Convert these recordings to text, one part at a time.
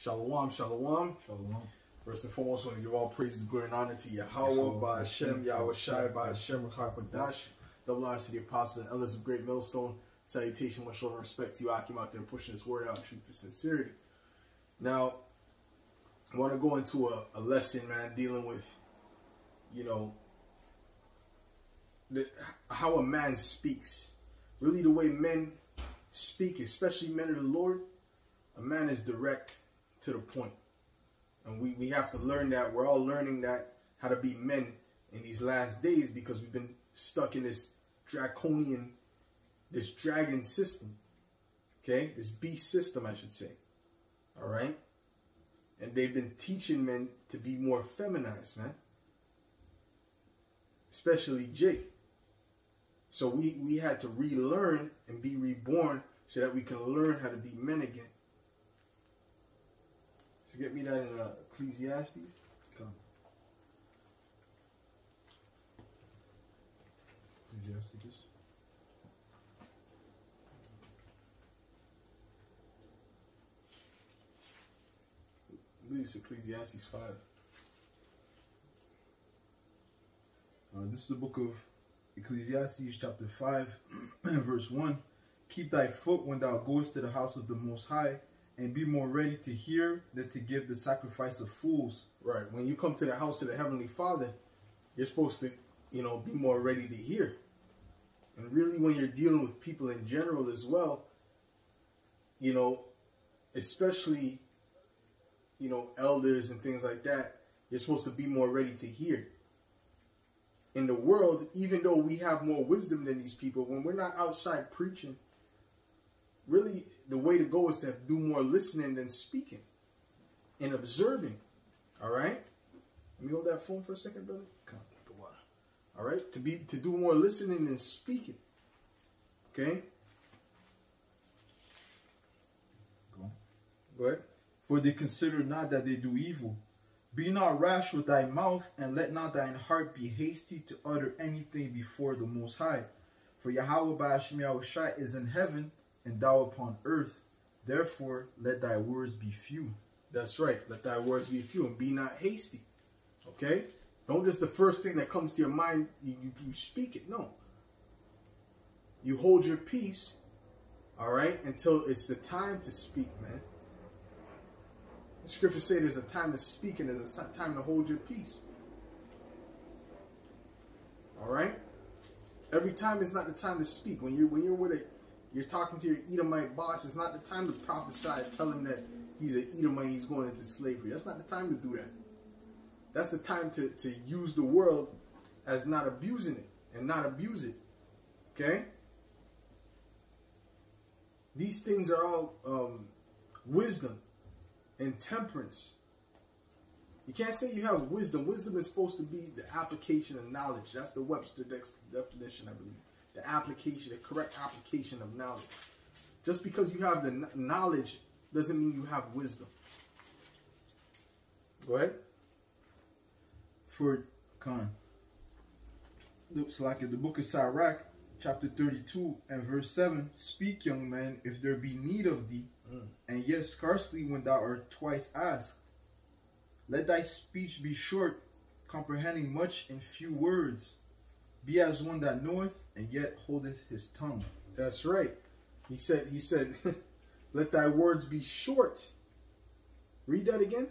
Shalom, shalom. Shalom. First and foremost, I want to give all praises, glory, and honor to Yahweh, by Hashem, Yahweh Shai, by Hashem, Ruach double honors to the apostles and elders of Great Millstone. Salutation, much love and respect to you, Akim, out there pushing this word out, truth to sincerity. Now, I want to go into a lesson, man, dealing with, how a man speaks. Really, the way men speak, especially men of the Lord, a man is direct to the point. And we have to learn that. We're all learning that, how to be men in these last days, because we've been stuck in this draconian, this dragon system. Okay? This beast system, I should say. All right? And they've been teaching men to be more feminized, man. Especially Jake. So we had to relearn and be reborn so that we can learn how to be men again. So get me that in Ecclesiastes. Come. Ecclesiastes. I believe it's Ecclesiastes 5. This is the book of Ecclesiastes chapter 5 verse 1. Keep thy foot when thou goest to the house of the Most High, and be more ready to hear than to give the sacrifice of fools. Right. When you come to the house of the Heavenly Father, you're supposed to, be more ready to hear. And really, when you're dealing with people in general as well, especially, elders and things like that, you're supposed to be more ready to hear. In the world, even though we have more wisdom than these people, when we're not outside preaching, really the way to go is to do more listening than speaking and observing. All right? Let me hold that phone for a second, brother. Come on, get the water. All right? To do more listening than speaking. Okay? Go ahead. For they consider not that they do evil. Be not rash with thy mouth, and let not thine heart be hasty to utter anything before the Most High. For Yahweh by Hashem Yahweh Shai is in heaven, and thou upon earth. Therefore, let thy words be few. That's right. Let thy words be few, and be not hasty. Okay? Don't just the first thing that comes to your mind, you speak it. No. You hold your peace, all right, until it's the time to speak, man. The scriptures say there's a time to speak and there's a time to hold your peace. All right? Every time is not the time to speak. When you're talking to your Edomite boss, it's not the time to prophesy, tell him that he's an Edomite, he's going into slavery. That's not the time to do that. That's the time to use the world as not abusing it and not abuse it. Okay? These things are all wisdom and temperance. You can't say you have wisdom. Wisdom is supposed to be the application of knowledge. That's the Webster definition, I believe. The application, the correct application of knowledge. Just because you have the knowledge doesn't mean you have wisdom. Go ahead. For looks like in the book of Sirach, chapter 32 and verse 7, speak, young man, if there be need of thee, and yet scarcely when thou art twice asked. Let thy speech be short, comprehending much in few words. Be as one that knoweth, and yet holdeth his tongue. That's right. He said, let thy words be short. Read that again.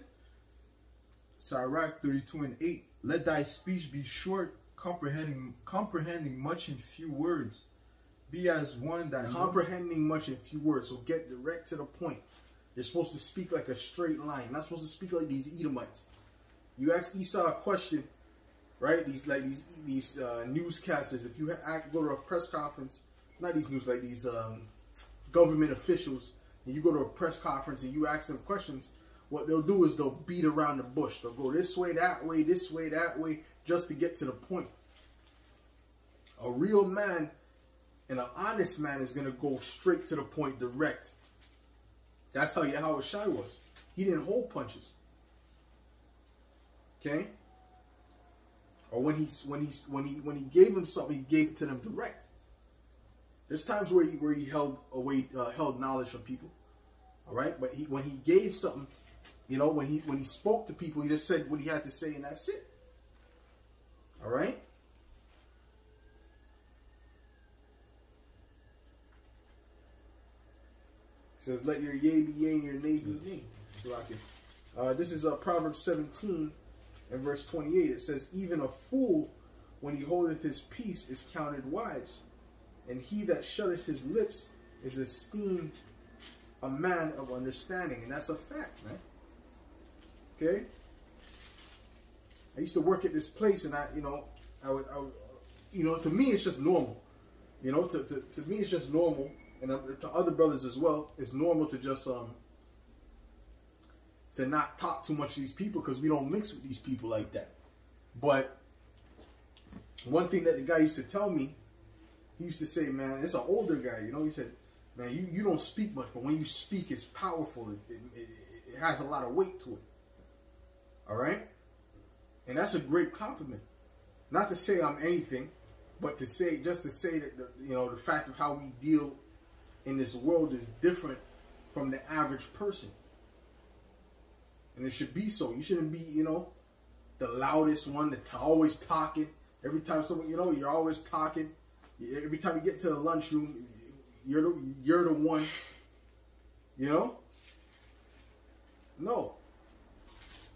Sirach 32 and 8. Let thy speech be short, comprehending much in few words. Be as one that comprehending much in few words. So get direct to the point. You're supposed to speak like a straight line. You're not supposed to speak like these Edomites. You ask Esau a question, right? These newscasters. If you go to a press conference, not these news, like these government officials, and you go to a press conference and you ask them questions, what they'll do is they'll beat around the bush. They'll go this way, that way, that way, just to get to the point. A real man and an honest man is going to go straight to the point, direct. That's how Yahweh Shai was. He didn't hold punches. Okay? Or when he gave them something, he gave it to them direct. There's times where he held knowledge from people. All right? But when he gave something, You know, when he spoke to people, he just said what he had to say, and that's it. All right. It says, "Let your yea be yea and your nay be nay." So like this is Proverbs 17 and verse 28. It says, "Even a fool, when he holdeth his peace, is counted wise, and he that shutteth his lips is esteemed a man of understanding." And that's a fact, man. Okay. I used to work at this place, and I would, to me it's just normal. You know, to me it's just normal, and to other brothers as well, it's normal to just to not talk too much to these people because we don't mix with these people like that. But one thing that the guy used to tell me, he used to say, man, it's an older guy, you know, he said, man, you don't speak much, but when you speak, it's powerful. It has a lot of weight to it. All right? And that's a great compliment. Not to say I'm anything, but to say that the fact of how we deal in this world is different from the average person. And it should be so. You shouldn't be, the loudest one, that's always talking. Every time someone, you're always talking. Every time you get to the lunchroom, you're the one. No.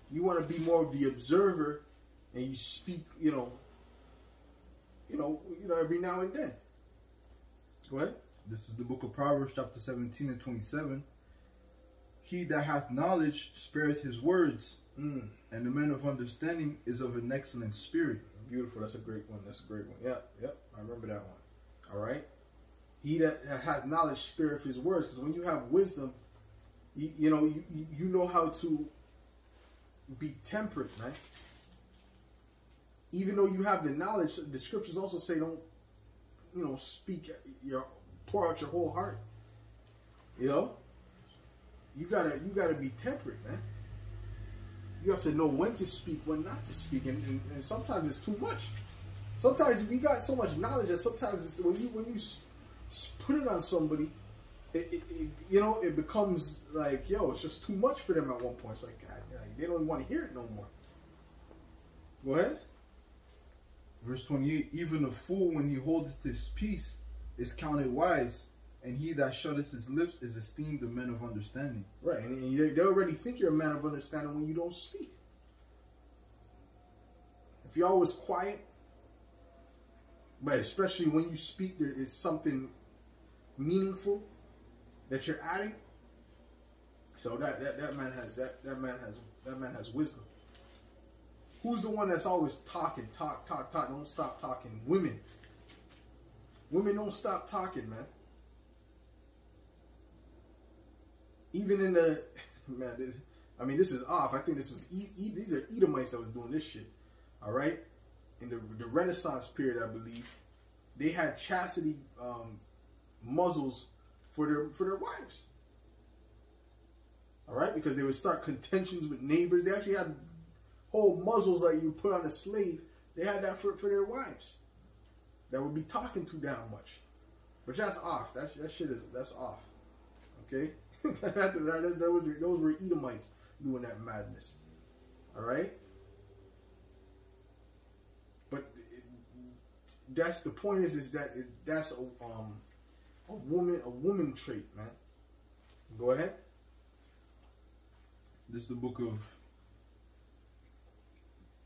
You want to be more of the observer, and you speak, every now and then. Go ahead. This is the book of Proverbs, chapter 17 and 27. "He that hath knowledge spareth his words, and the man of understanding is of an excellent spirit." Beautiful. That's a great one. Yep. I remember that one. All right. "He that hath knowledge spareth his words," because when you have wisdom, you know how to be temperate, man. Even though you have the knowledge, the scriptures also say don't, pour out your whole heart. You gotta be temperate, man. You have to know when to speak, when not to speak, and sometimes it's too much. Sometimes we got so much knowledge that sometimes it's, when you put it on somebody, it becomes like, it's just too much for them at one point. It's like, God, they don't even want to hear it no more. Go ahead. Verse 28, "Even a fool, when he holdeth his peace, is counted wise, and he that shutteth his lips is esteemed a man of understanding." Right, and they already think you're a man of understanding when you don't speak. If you're always quiet, but especially when you speak, there is something meaningful that you're adding. So that man has wisdom. Who's the one that's always talking, talk, don't stop talking? Women. Women don't stop talking, man. Even in the, this is off. I think this was, these are Edomites that was doing this shit. All right? In the Renaissance period, I believe, they had chastity muzzles for their wives. All right? Because they would start contentions with neighbors. They actually had whole muzzles that you put on a slave. They had that for their wives that would be talking too damn much. But that's off. That's off. Okay? Those were Edomites doing that madness. All right? But that's the point is that that's a woman trait, man. Go ahead. This is the book of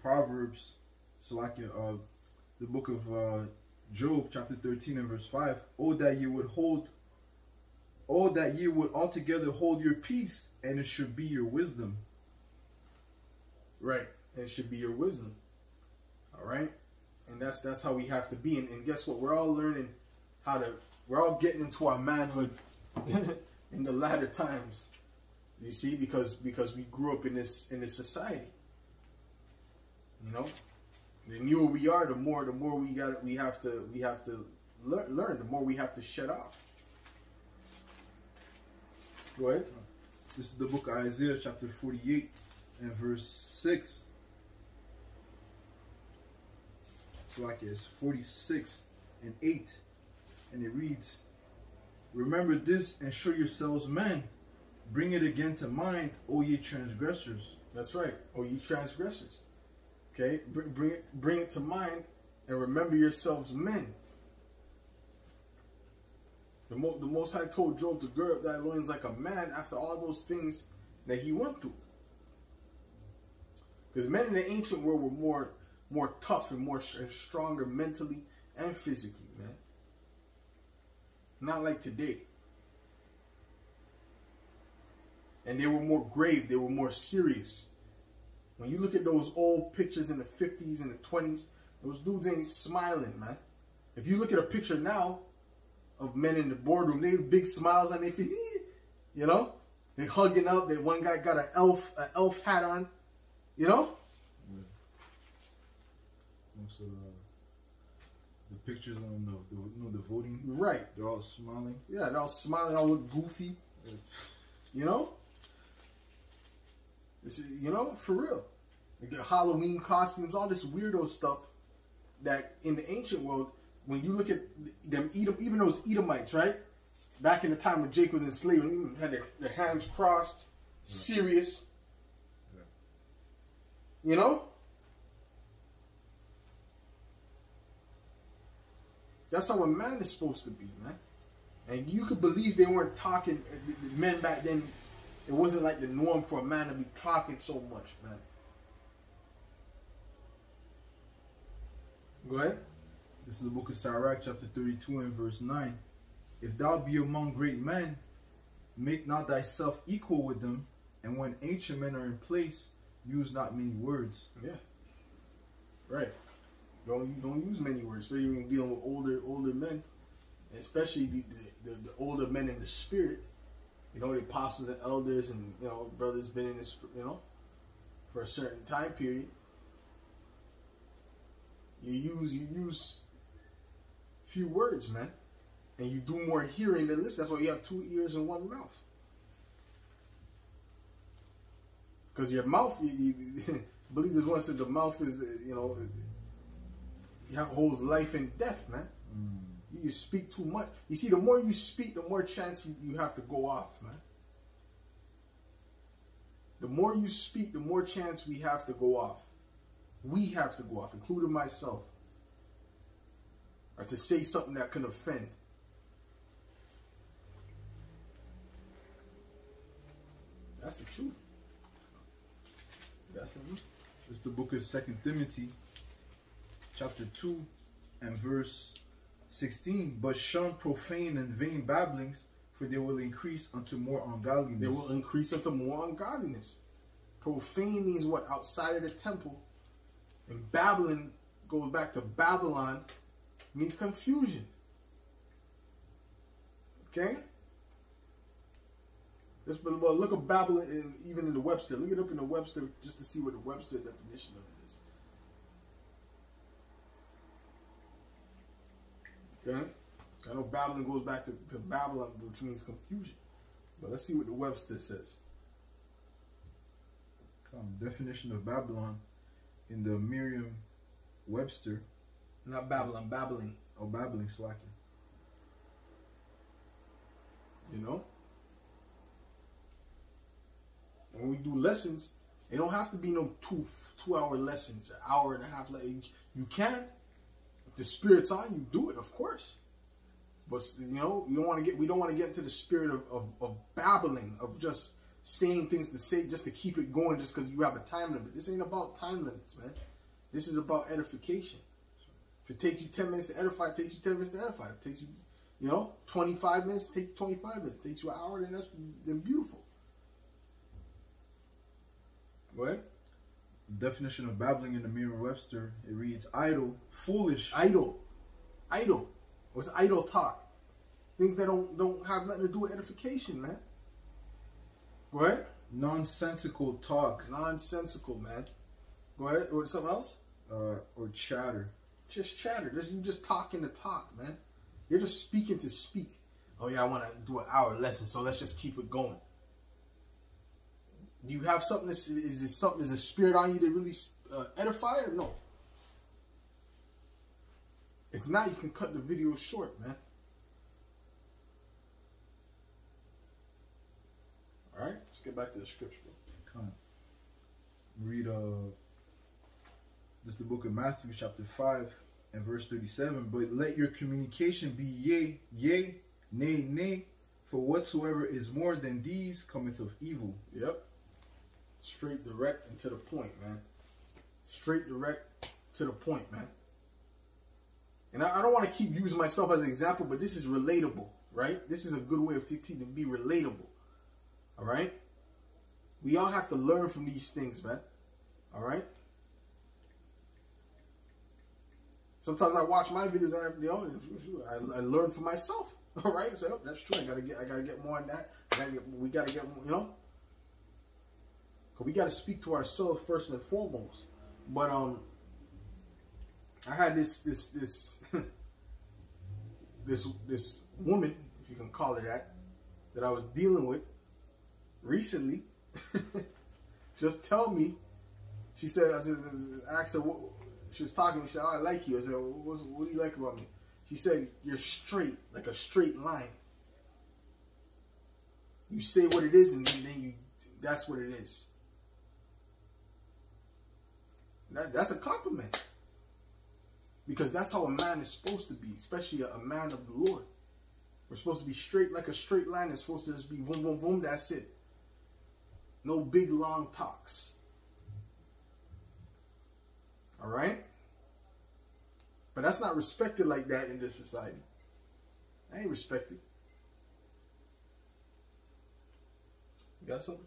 Proverbs, the book of Job, chapter 13 and verse 5. "Oh, that ye would altogether hold your peace, and it should be your wisdom." Right. It should be your wisdom. All right. And that's how we have to be. And guess what? We're all learning we're all getting into our manhood in the latter times. You see, because we grew up in this society. The newer we are, the more we have to learn, the more we have to shut off. Go ahead. This is the book of Isaiah, chapter 48 and verse 6. So like it's 46 and 8, and it reads, "Remember this and show yourselves men. Bring it again to mind, O ye transgressors. That's right. O ye transgressors. Okay? Bring it to mind and remember yourselves men. The Most High told Job to gird up thy loins like a man after all those things that he went through. Because men in the ancient world were more tough and and stronger mentally and physically, man. Not like today. And they were more grave. They were more serious. When you look at those old pictures in the 50s and the 20s, those dudes ain't smiling, man. If you look at a picture now of men in the boardroom, they have big smiles on their face. You know? They hugging up. That one guy got an elf hat on. You know? Yeah. Most of the pictures on the voting. Right. They're all smiling. Yeah, they're all smiling, all look goofy. Yeah. You know? This is, you know, for real. They get Halloween costumes, all this weirdo stuff that in the ancient world, when you look at them, even those Edomites, right? Back in the time when Jake was enslaved, they had their hands crossed, serious. You know? That's how a man is supposed to be, man. And you could believe they weren't talking, men back then, it wasn't like the norm for a man to be talking so much, man. Go ahead. This is the book of Sirach, chapter 32 and verse 9. If thou be among great men, make not thyself equal with them, and when ancient men are in place, use not many words. Yeah. Right. Don't use many words, especially when you're dealing with older men, and especially the older men in the spirit. You know, the apostles and elders and, you know, brothers been in this, you know, for a certain time period. You use few words, man. And you do more hearing than listening. That's why you have 2 ears and 1 mouth. Because your mouth, I believe there's one that said the mouth is, you know, it holds life and death, man. You speak too much. You see, the more you speak, the more chance you have to go off, man. The more you speak, the more chance we have to go off. We have to go off, including myself. Or to say something that can offend. That's the truth. That's the truth. It's the book of 2 Timothy, chapter 2 and verse 16. But shun profane and vain babblings, for they will increase unto more ungodliness. They will increase unto more ungodliness. Profane means what? Outside of the temple. And babbling goes back to Babylon, means confusion. Okay? Well, look at Babylon even in the Webster. Look it up in the Webster just to see what the Webster definition of it is. Okay? I know Babylon goes back to Babylon, which means confusion. But let's see what the Webster says. Definition of Babylon in the Merriam-Webster. Not Babylon, babbling. Oh, babbling, slacking. You know? When we do lessons, it don't have to be no two-hour lessons, an hour and a half. You can. If the spirit's on, you do it, of course. But you know, we don't want to get into the spirit of babbling, of just saying things to say just to keep it going just because you have a time limit. This ain't about time limits, man. This is about edification. If it takes you 10 minutes to edify, it takes you 10 minutes to edify. If it takes you, you know, 25 minutes, it takes you 25 minutes. If it takes you an hour, then beautiful. Go ahead. Definition of babbling in the Merriam-Webster, it reads idle, foolish. Idle. Idle. What's idle talk? Things that don't have nothing to do with edification, man. Go ahead. Nonsensical talk. Nonsensical, man. Go ahead. Or something else? Or chatter. Just chatter. You just talking to talk, man. You're just speaking to speak. Oh yeah, I want to do an hour lesson, so let's just keep it going. Do you have something? Is the spirit on you to really edify or no? If not, you can cut the video short, man. All right. get back to the scripture. Come on. Read this is the book of Matthew, chapter 5 and verse 37. But let your communication be yea, yea, nay, nay, for whatsoever is more than these cometh of evil. Yep. Straight, direct, and to the point, man. Straight, direct, to the point, man. And I don't want to keep using myself as an example, but this is relatable, right? This is a good way of to be relatable, all right? We all have to learn from these things, man, all right? Sometimes I watch my videos, I learn for myself, all right? So that's true. I gotta get more on that. We gotta get more, you know. Cause we gotta speak to ourselves first and foremost. But I had this woman, if you can call her that I was dealing with recently. Just tell me. She said, I asked her, she was talking to me, she said, oh, I like you. I said, what do you like about me? She said, you're straight, like a straight line. You say what it is, and then that's what it is. That's a compliment. Because that's how a man is supposed to be, especially a man of the Lord. We're supposed to be straight like a straight line. It's supposed to just be boom, boom, boom, that's it. No big, long talks. All right? But that's not respected like that in this society. I ain't respected. You got something?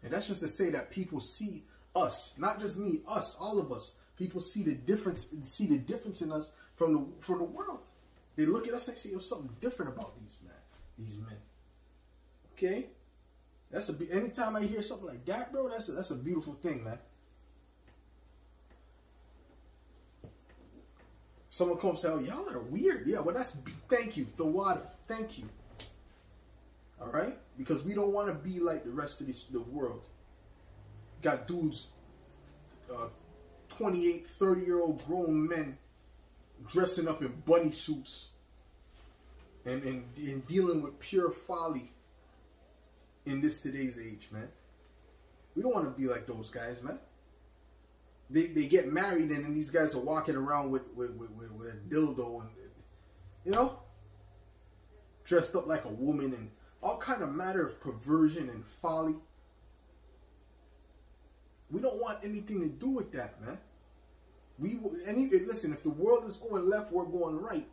And that's just to say that people see us, not just me, us, all of us. People see the difference in us from the world. They look at us and say, there's something different about these men. Okay? Anytime I hear something like that, bro, that's a beautiful thing, man. Someone comes and say, oh, y'all are weird. Yeah, well, thank you, the water. Thank you. All right? Because we don't want to be like the rest of the world. Got dudes, 28, 30-year-old grown men dressing up in bunny suits and dealing with pure folly in today's age, man. We don't want to be like those guys, man. They get married and then these guys are walking around with a dildo and, you know, dressed up like a woman and all kind of matter of perversion and folly. We don't want anything to do with that, man. Listen, if the world is going left, we're going right.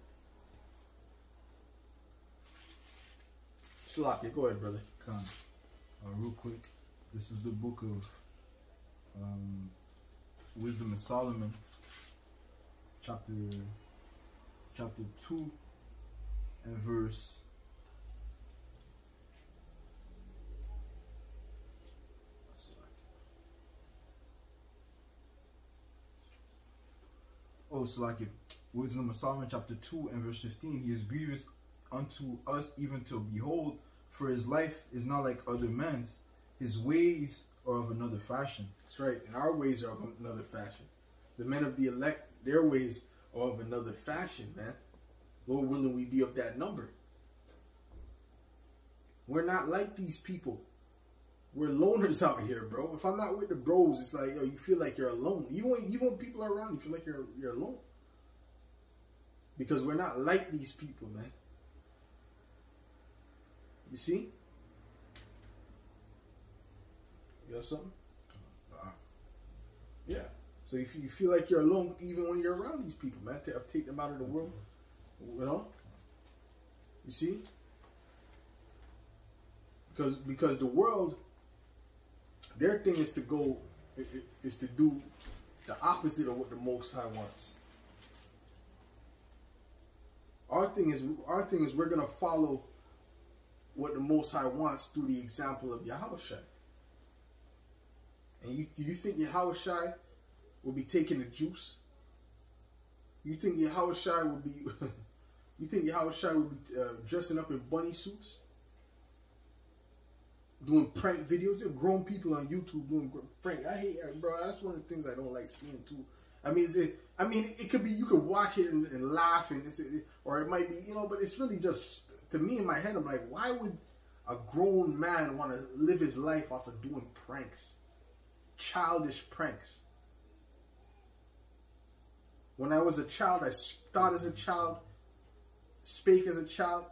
Sloppy, go ahead, brother. Come real quick. This is the book of Wisdom of Solomon, chapter 2 and verse. Oh, so like Wisdom of Solomon, chapter 2 and verse 15. He is grievous unto us even to behold, for his life is not like other men's. His ways are of another fashion. That's right. And our ways are of another fashion. The men of the elect, their ways are of another fashion, man. Lord willing, we be of that number. We're not like these people. We're loners out here, bro. If I'm not with the bros, it's like, yo, you feel like you're alone. Even when people are around, you feel like you're alone. Because we're not like these people, man. You see? You have something? Yeah. So if you feel like you're alone, even when you're around these people, man, take them out of the world. You know? You see? Because the world, their thing is to go, is to do the opposite of what the Most High wants. Our thing is we're gonna follow what the Most High wants through the example of Yahushua. And you think Yahushua will be taking the juice? You think Yahushua will be? You think Yahushua will be dressing up in bunny suits, doing prank videos? There are grown people on YouTube doing prank. I hate, bro. That's one of the things I don't like seeing too. I mean, it could be, you could watch it and laugh, or it might be, but it's really just, to me in my head, I'm like, why would a grown man want to live his life off of doing pranks? Childish pranks. When I was a child, I thought as a child, spake as a child.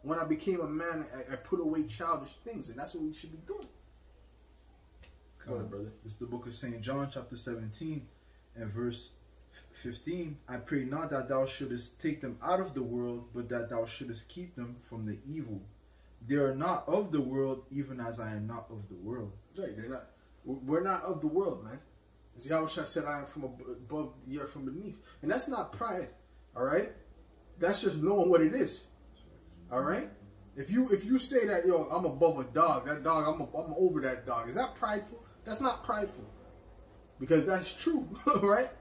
When I became a man, I put away childish things, and that's what we should be doing. Go ahead, brother. This is the book of St. John, chapter 17, and verse 15. I pray not that thou shouldest take them out of the world, but that thou shouldest keep them from the evil. They are not of the world, even as I am not of the world. Right, they're not. We're not of the world, man. As Yahushua said, I am from above, ye are from beneath. And that's not pride, all right? That's just knowing what it is, all right? If you say that, yo, I'm above a dog, that dog, I'm over that dog, is that prideful? That's not prideful, because that's true, right?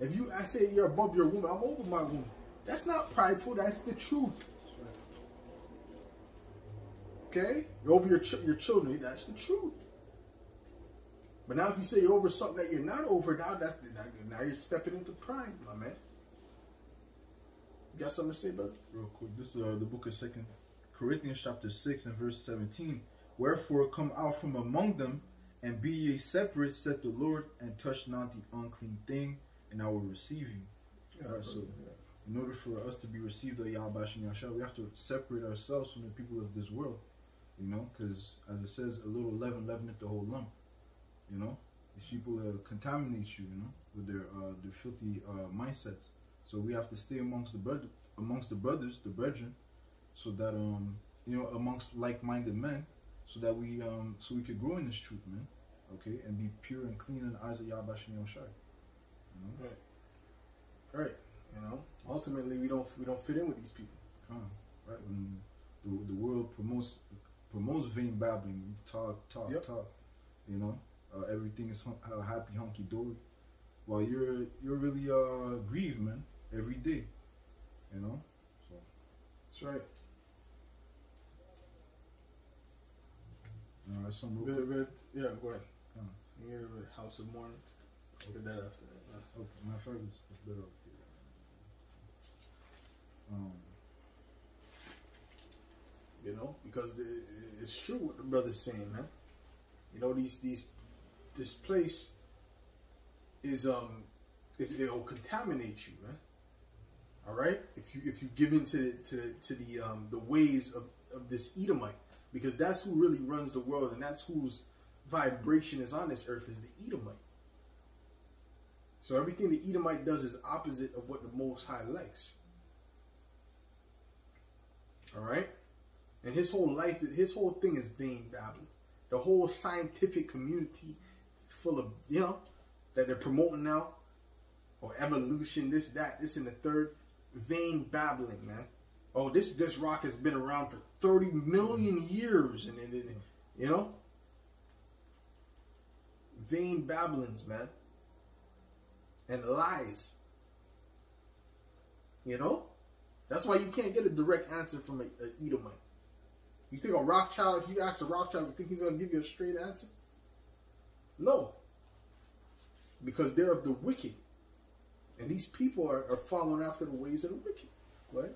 If I say you're above your woman, I'm over my woman, that's not prideful, that's the truth. Okay? You're over your children, that's the truth. But now if you say you're over something that you're not over, now you're stepping into pride, my man. You got something to say, brother? Real quick, this is the book of 2 Corinthians chapter 6 and verse 17. Wherefore come out from among them, and be ye separate, said the Lord, and touch not the unclean thing, and I will receive you. Yeah, right, so in order for us to be received of Yahweh Shem Yahshua, we have to separate ourselves from the people of this world. Because as it says, a little leaven leaveneth the whole lump. These people contaminate you, with their filthy mindsets. So we have to stay amongst the brothers, the brethren, so that amongst like-minded men, so that we could grow in this truth, man. Okay, and be pure and clean in the eyes of Yahweh Shem Yahshua. Right. Ultimately we don't fit in with these people. Right. When the world promotes vain babbling, talk. Everything is happy, hunky dory, while you're really grieved, man, every day. So that's right. Some good. Yeah, go ahead. You hear the House of Mourning? Get that after that. Okay, my fact is better up here. Because it's true what the brother's saying, man. This place it'll contaminate you, man. All right, if you give into the ways of this Edomite, because that's who really runs the world, and that's whose vibration is on this earth, is the Edomite. So everything the Edomite does is opposite of what the Most High likes. All right, and his whole thing is vain babbling. The whole scientific community is full of that they're promoting now, or evolution, this, and the third. Vain babbling, man. Oh, this rock has been around for 30 million years, and vain babblings, man, and lies. That's why you can't get a direct answer from a Edomite. You think a Rothschild, if you ask a Rothschild, you think he's gonna give you a straight answer? No, because they're of the wicked. And these people are following after the ways of the wicked. Go ahead.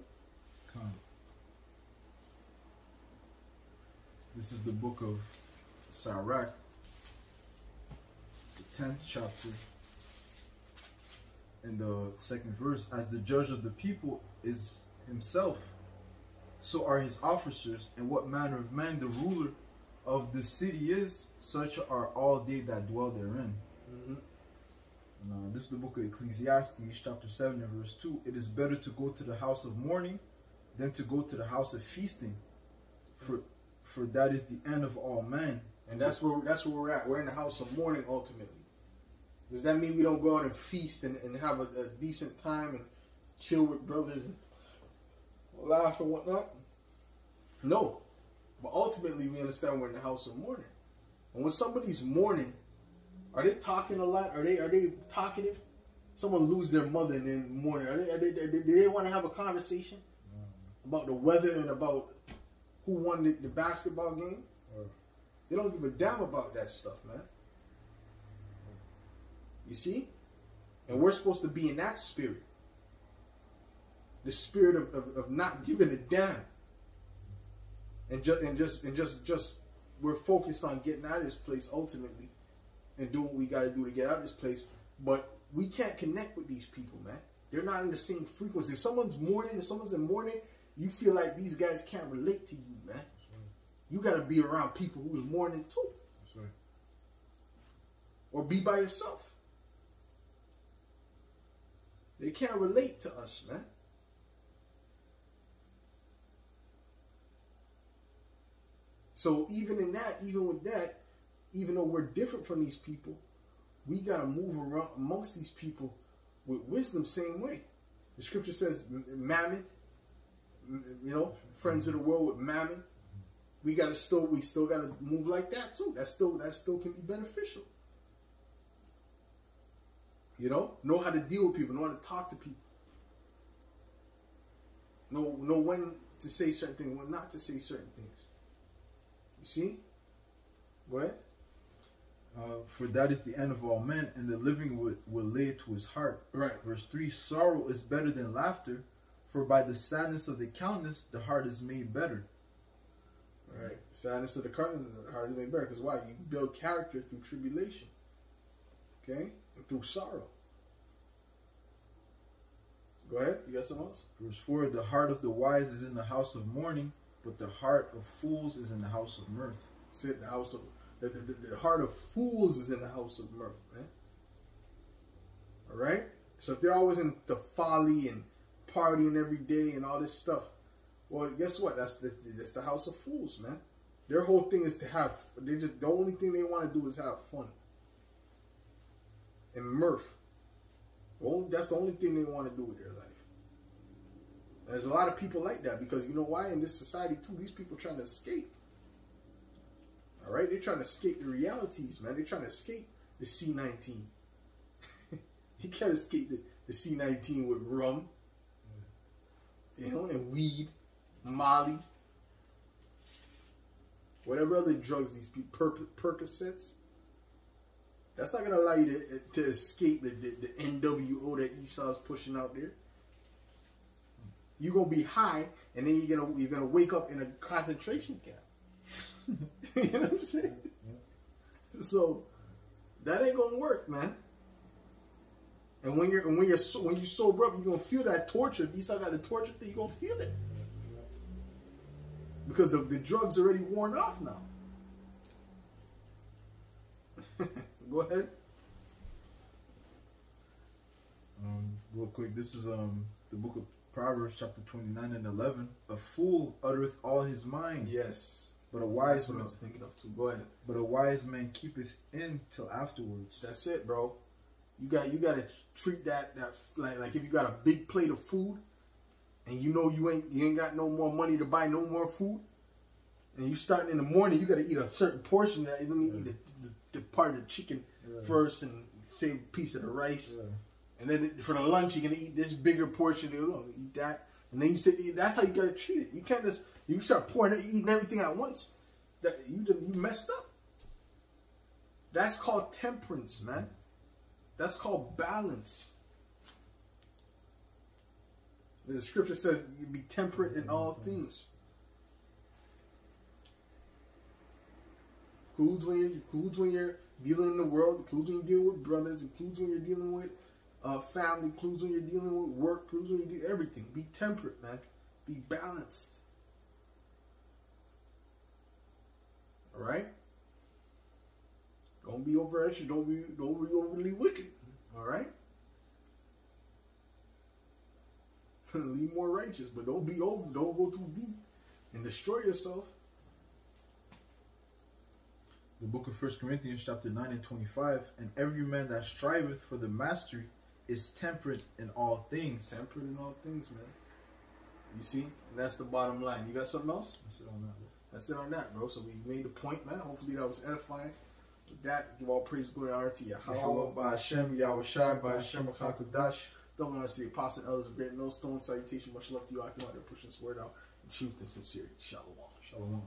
This is the book of Sirach, the 10th chapter, in the 2nd verse. As the judge of the people is himself, so are his officers, and what manner of man the ruler of the city is, such are all they that dwell therein. This is the book of Ecclesiastes, chapter 7 and verse 2. It is better to go to the house of mourning than to go to the house of feasting, for that is the end of all men. And that's where we're at. We're in the house of mourning ultimately. Does that mean we don't go out and feast and have a decent time and chill with brothers and laugh and whatnot? No. But ultimately we understand we're in the house of mourning. And when somebody's mourning, are they talking a lot? Are they talkative? Someone lose their mother and then mourning. Do they want to have a conversation about the weather and about who won the basketball game? They don't give a damn about that stuff, man. You see? And we're supposed to be in that spirit. The spirit of not giving a damn. And just we're focused on getting out of this place ultimately and doing what we got to do to get out of this place. But we can't connect with these people, man. They're not in the same frequency. If someone's mourning and someone's in mourning, you feel like these guys can't relate to you, man. You got to be around people who's mourning too. That's right. Or be by yourself. They can't relate to us, man. So even in that, even with that, even though we're different from these people, we got to move around amongst these people with wisdom same way. The scripture says mammon, you know, friends of the world with mammon. We still got to move like that too. That still can be beneficial. You know how to deal with people, know how to talk to people. Know when to say certain things, when not to say certain things. You see? Go ahead. For that is the end of all men, and the living will lay it to his heart. Right. Verse 3, sorrow is better than laughter, for by the sadness of the countenance the heart is made better. Right. Sadness of the countenance the heart is made better. Because why? You build character through tribulation. Okay? And through sorrow. Go ahead. You got something else? Verse 4, the heart of the wise is in the house of mourning, but the heart of fools is in the house of mirth. Sit the house of the heart of fools is in the house of mirth, man. All right. So if they're always in the folly and partying every day and all this stuff, well, guess what? That's the house of fools, man. Their whole thing is to have. The only thing they want to do is have fun and mirth. Well, that's the only thing they want to do with their life. And there's a lot of people like that because you know why? In this society too, these people trying to escape. All right, they're trying to escape the realities, man. They're trying to escape the C19. You can't escape the C19 with rum, you know, and weed, Molly, whatever other drugs these people, Percocets. That's not gonna allow you to escape the NWO that Esau's pushing out there. You're gonna be high, and then you're gonna wake up in a concentration camp. You know what I'm saying? Yeah. So that ain't gonna work, man. And when you sober up, you're gonna feel that torture. If Esau got the torture thing, you're gonna feel it because the drugs already worn off now. Go ahead. Real quick, this is the book of Proverbs, chapter 29 and 11. A fool uttereth all his mind. Yes. But a wise That's what man, I was thinking of too. Go ahead. But a wise man keepeth in till afterwards. That's it, bro. You got to treat that like if you got a big plate of food, and you know you ain't got no more money to buy no more food, and you starting in the morning, you got to eat a certain portion. That let me eat the part of the chicken first, and save a piece of the rice, and then for the lunch you're gonna eat this bigger portion. Eat that, and then you say that's how you got to treat it. You can't just you start eating everything at once. That you messed up. That's called temperance, man. That's called balance. The scripture says you be temperate in all things. Includes when you're dealing in the world, includes when you're dealing with brothers, includes when you're dealing with family, includes when you're dealing with work, includes when you do everything. Be temperate, man. Be balanced. All right. Don't be over extra. Don't be overly wicked. All right. Be more righteous, but don't be over. Don't go too deep and destroy yourself. The book of 1 Corinthians, chapter 9 and 25. And every man that striveth for the mastery is temperate in all things. Temperate in all things, man. You see, and that's the bottom line. You got something else? That's it on that. That's it on that, bro. So we made the point, man. Hopefully that was edifying. With that, give all praise, glory, and honor to Yahweh, by Hashem, Yahweh Shai, by Hashem, HaKadosh. Don't want us to be apostles and elders of great millstone. Salutation, much love to you. I come out there pushing this word out in truth and sincerity. Shalom. Shalom.